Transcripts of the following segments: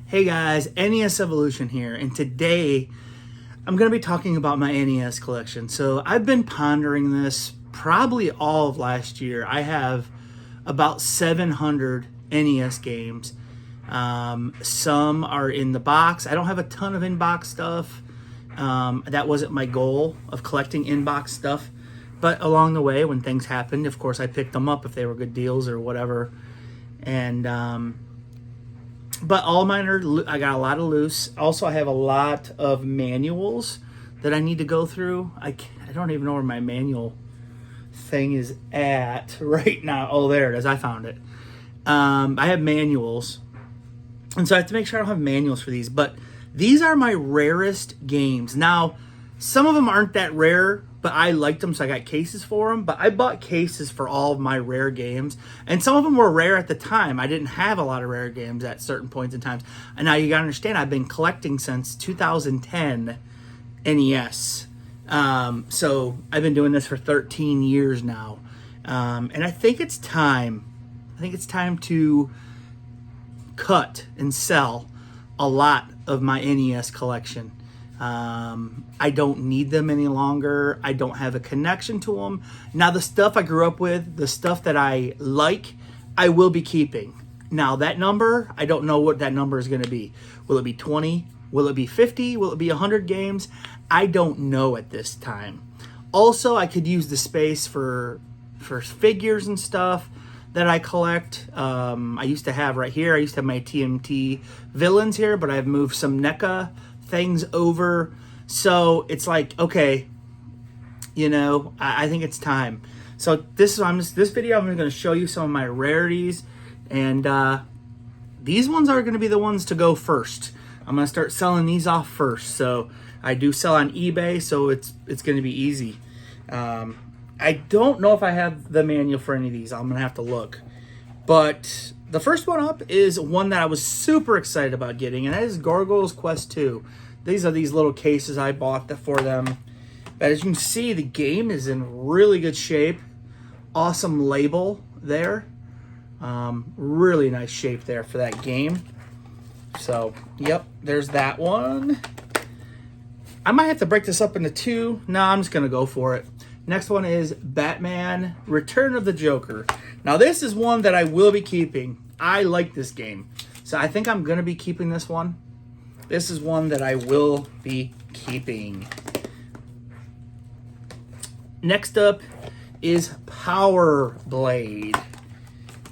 Hey guys, NES Evolution here, and today I'm going to be talking about my NES collection. So I've been pondering this probably all of last year. I have about 700 NES games. Some are in the box. I don't have a ton of in-box stuff. That wasn't my goal of collecting in-box stuff. But along the way, when things happened, of course, I picked them up if they were good deals or whatever. And but all mine are, I got a lot of loose. Also, I have a lot of manuals that I need to go through. I don't even know where my manual thing is at right now. Oh, there it is. I found it. I have manuals. And so I have to make sure I don't have manuals for these. But these are my rarest games. Now, some of them aren't that rare, but I liked them, so I got cases for them. But I bought cases for all of my rare games, and some of them were rare at the time. I didn't have a lot of rare games at certain points in times. And now you gotta understand, I've been collecting since 2010 NES. So I've been doing this for 13 years now, and I think it's time. I think it's time to cut and sell a lot of my NES collection. I don't need them any longer. I don't have a connection to them. Now, the stuff I grew up with, the stuff that I like, I will be keeping. Now, that number, I don't know what that number is going to be. Will it be 20? Will it be 50? Will it be 100 games? I don't know at this time. Also, I could use the space for figures and stuff that I collect. I used to have right here, I used to have my TMT villains here, but I've moved some NECA things over. So it's like, okay, you know, I think it's time. So this video, I'm going to show you some of my rarities, and these ones are going to be the ones to go first. I'm going to start selling these off first. So I do sell on eBay, so it's going to be easy. I don't know if I have the manual for any of these. I'm going to have to look. But the first one up is one that I was super excited about getting, and that is Gargoyle's Quest 2. These are these little cases I bought for them. But as you can see, the game is in really good shape. Awesome label there. Really nice shape there for that game. So, yep, there's that one. I might have to break this up into two. No, I'm just going to go for it. Next one is Batman Return of the Joker. Now, this is one that I will be keeping. I like this game, so I think I'm going to be keeping this one. This is one that I will be keeping. Next up is Power Blade.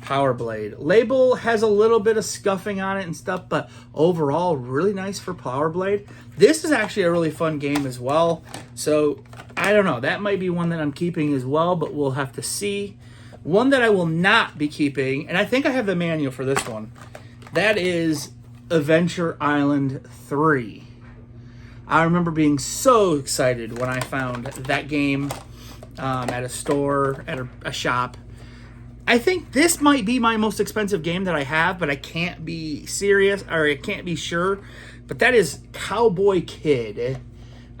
Power Blade. Label has a little bit of scuffing on it and stuff, but overall, really nice for Power Blade. This is actually a really fun game as well. So, I don't know. That might be one that I'm keeping as well, but we'll have to see. One that I will not be keeping, and I think I have the manual for this one, that is Adventure Island 3. I remember being so excited when I found that game at a store, at a shop. I think this might be my most expensive game that I have, but I can't be serious, or I can't be sure. But that is Cowboy Kid.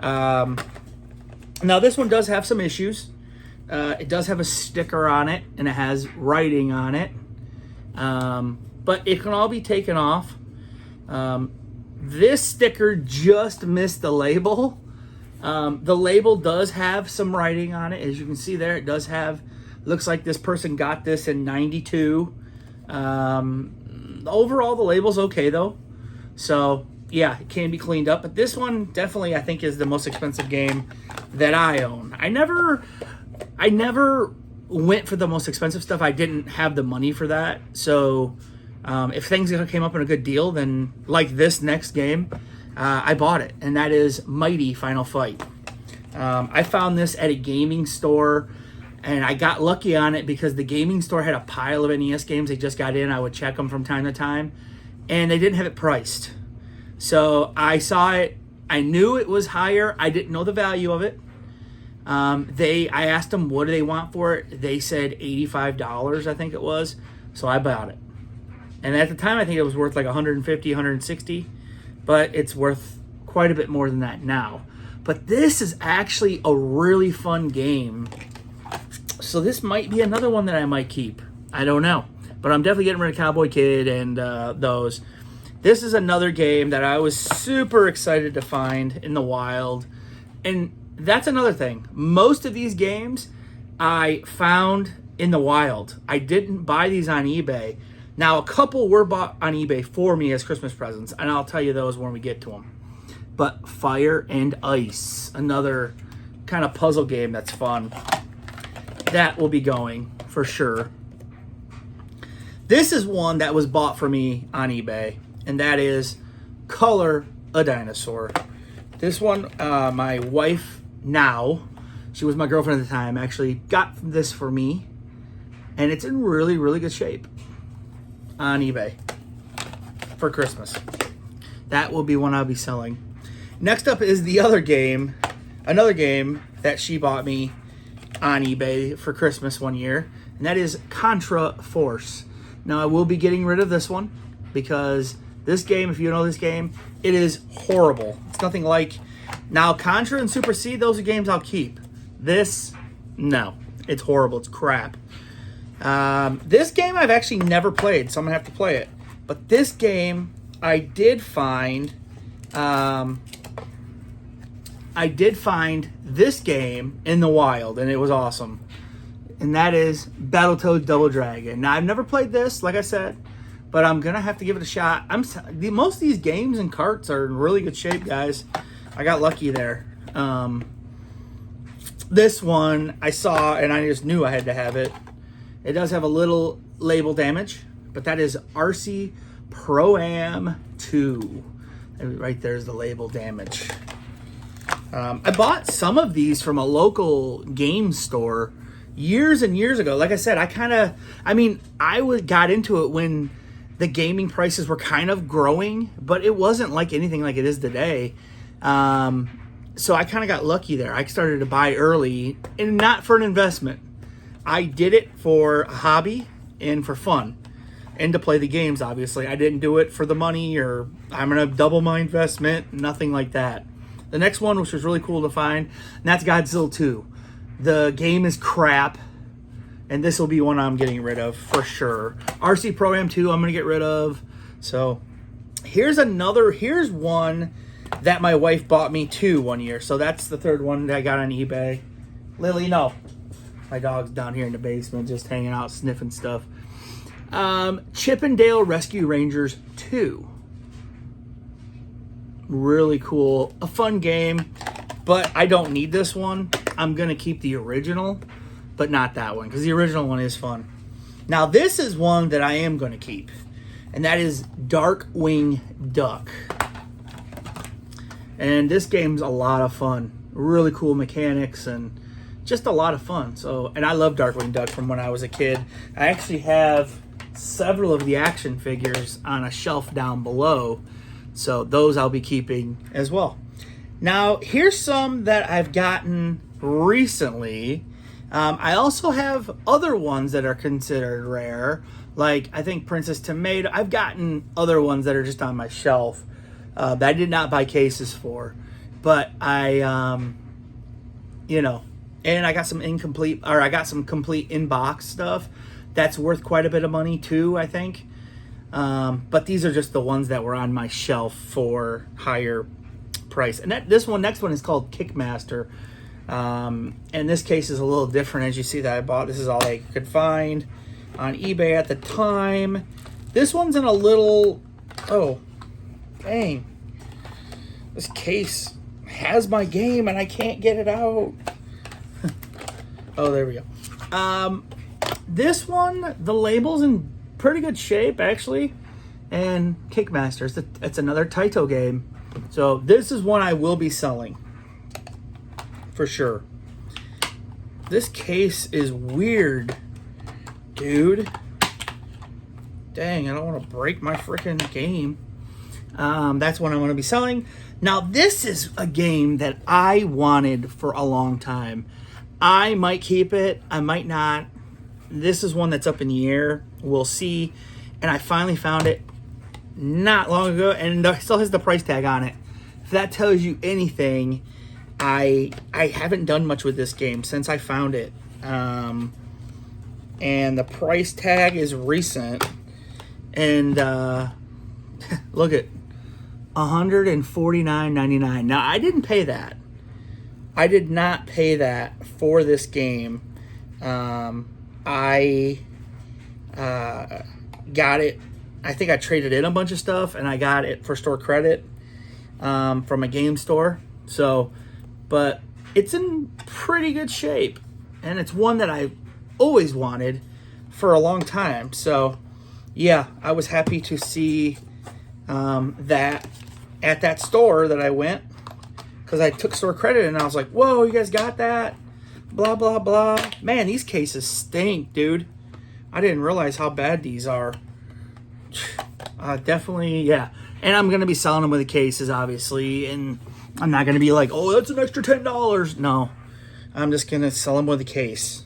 Now, this one does have some issues. It does have a sticker on it, and it has writing on it. But it can all be taken off. This sticker just missed the label. The label does have some writing on it. As you can see there, it does have, looks like this person got this in 92. Overall, the label's okay, though. So, yeah, it can be cleaned up. But this one definitely, I think, is the most expensive game that I own. I never went for the most expensive stuff. I didn't have the money for that. So, if things came up in a good deal, then like this next game, I bought it. And that is Mighty Final Fight. I found this at a gaming store, and I got lucky on it because the gaming store had a pile of NES games they just got in. I would check them from time to time, and they didn't have it priced. So I saw it. I knew it was higher. I didn't know the value of it. I asked them, what do they want for it? They said $85, I think it was. So I bought it. And at the time, I think it was worth like $150, $160. But it's worth quite a bit more than that now. But this is actually a really fun game. So this might be another one that I might keep. I don't know. But I'm definitely getting rid of Cowboy Kid and those. This is another game that I was super excited to find in the wild. And that's another thing. Most of these games I found in the wild. I didn't buy these on eBay. Now, a couple were bought on eBay for me as Christmas presents, and I'll tell you those when we get to them. But Fire and Ice, another kind of puzzle game that's fun. That will be going for sure. This is one that was bought for me on eBay, and that is Color a Dinosaur. This one, my wife now, she was my girlfriend at the time, actually got this for me, and it's in really, really good shape on eBay for Christmas. That will be one I'll be selling. Next up is the other game, another game that she bought me on eBay for Christmas one year, and that is Contra Force. Now, I will be getting rid of this one because this game, if you know this game, it is horrible. It's nothing like... Now, Contra and Super C, those are games I'll keep. This, no. It's horrible. It's crap. This game I've actually never played, so I'm going to have to play it. But this game, I did find this game in the wild, and it was awesome. And that is Battletoads Double Dragon. Now, I've never played this, like I said, but I'm going to have to give it a shot. Most of these games and carts are in really good shape, guys. I got lucky there. This one I saw, and I just knew I had to have it. It does have a little label damage, but that is RC Pro-Am 2. And right there's the label damage. I bought some of these from a local game store years and years ago. Like I said, I got into it when the gaming prices were kind of growing, but it wasn't like anything like it is today. So I kind of got lucky there. I started to buy early, and not for an investment. I did it for a hobby and for fun, and to play the games, obviously. I didn't do it for the money or I'm going to double my investment, nothing like that. The next one, which was really cool to find, and that's Godzilla 2. The game is crap, and this will be one I'm getting rid of for sure. RC Pro-Am 2 I'm going to get rid of. So here's one that my wife bought me too one year. So that's the third one that I got on eBay. Lily, no. My dog's down here in the basement just hanging out, sniffing stuff. Chip and Dale Rescue Rangers 2. Really cool. A fun game, but I don't need this one. I'm going to keep the original, but not that one, because the original one is fun. Now, this is one that I am going to keep, and that is Darkwing Duck. And this game's a lot of fun. Really cool mechanics and just a lot of fun. So, and I love Darkwing Duck from when I was a kid. I actually have several of the action figures on a shelf down below. So those I'll be keeping as well. Now, here's some that I've gotten recently. I also have other ones that are considered rare. Like, I think Princess Tomato. I've gotten other ones that are just on my shelf that I did not buy cases for. But I, and I got some complete in-box stuff that's worth quite a bit of money too, I think. But these are just the ones that were on my shelf for higher price. And next one is called Kickmaster. And this case is a little different. As you see that I bought, this is all I could find on eBay at the time. This one's in a little, oh, dang. This case has my game and I can't get it out. Oh, there we go. This one, the label's in pretty good shape, actually. And Kickmaster, it's another Taito game. So this is one I will be selling. For sure. This case is weird, dude. Dang, I don't want to break my freaking game. That's one I want to be selling. Now, this is a game that I wanted for a long time. I might keep it. I might not. This is one that's up in the air. We'll see. And I finally found it not long ago, and it still has the price tag on it. If that tells you anything, I haven't done much with this game since I found it. And the price tag is recent. And Look at $149.99. Now, I didn't pay that. I did not pay that for this game. I got it. I think I traded in a bunch of stuff, and I got it for store credit from a game store. So, but it's in pretty good shape, and it's one that I always wanted for a long time. So, yeah, I was happy to see that at that store that I went, because I took store credit and I was like, whoa, you guys got that? Blah, blah, blah. Man, these cases stink, dude. I didn't realize how bad these are. Definitely, yeah. And I'm going to be selling them with the cases, obviously. And I'm not going to be like, oh, that's an extra $10. No. I'm just going to sell them with a case.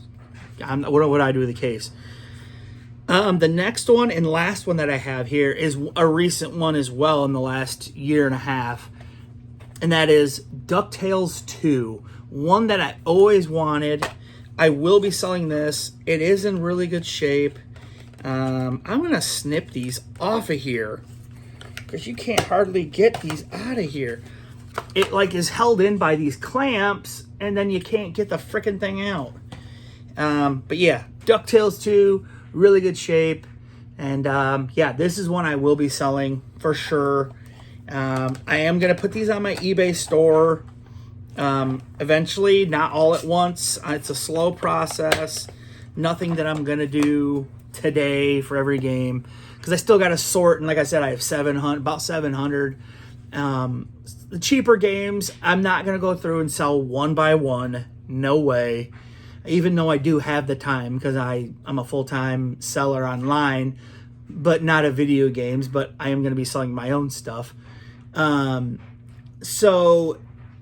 What would I do with a case? The next one and last one that I have here is a recent one as well in the last year and a half. And that is DuckTales 2. One that I always wanted. I will be selling this. It is in really good shape. I'm going to snip these off of here, because you can't hardly get these out of here. It like is held in by these clamps, and then you can't get the freaking thing out. But yeah, DuckTales 2, really good shape. And yeah, this is one I will be selling for sure. I am going to put these on my eBay store eventually, not all at once. It's a slow process. Nothing that I'm going to do today for every game, because I still got to sort. And like I said, I have about 700. The cheaper games, I'm not going to go through and sell one by one. No way. Even though I do have the time, because I'm a full-time seller online, but not of video games, but I am going to be selling my own stuff. So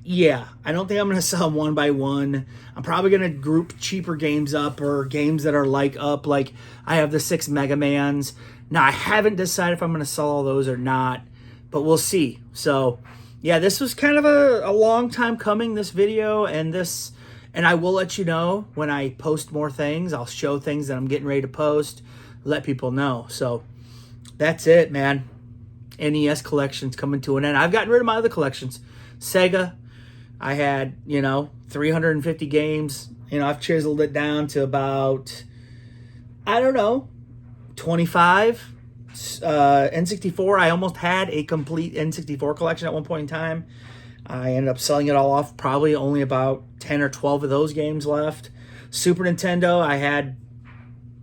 yeah, I don't think I'm going to sell them one by one. I'm probably going to group cheaper games up, or games that are like I have the 6 Mega Mans. Now, I haven't decided if I'm going to sell all those or not, but we'll see. So yeah, this was kind of a long time coming, this video, and I will let you know when I post more things. I'll show things that I'm getting ready to post, let people know. So that's it, man. NES collection's coming to an end. I've gotten rid of my other collections. Sega, I had, 350 games. I've chiseled it down to about, 25. N64, I almost had a complete N64 collection at one point in time. I ended up selling it all off. Probably only about 10 or 12 of those games left. Super Nintendo, I had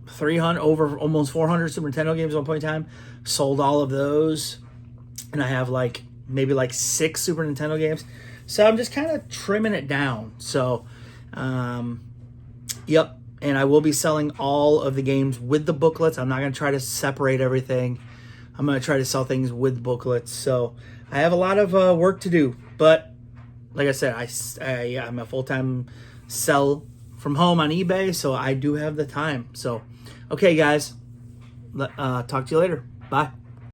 300, almost 400 Super Nintendo games at one point in time. Sold all of those. And I have maybe 6 Super Nintendo games. So I'm just kind of trimming it down. So, yep. And I will be selling all of the games with the booklets. I'm not going to try to separate everything. I'm going to try to sell things with booklets. So I have a lot of work to do. But like I said, I'm a full-time sell from home on eBay, so I do have the time. So, okay, guys. Talk to you later. Bye.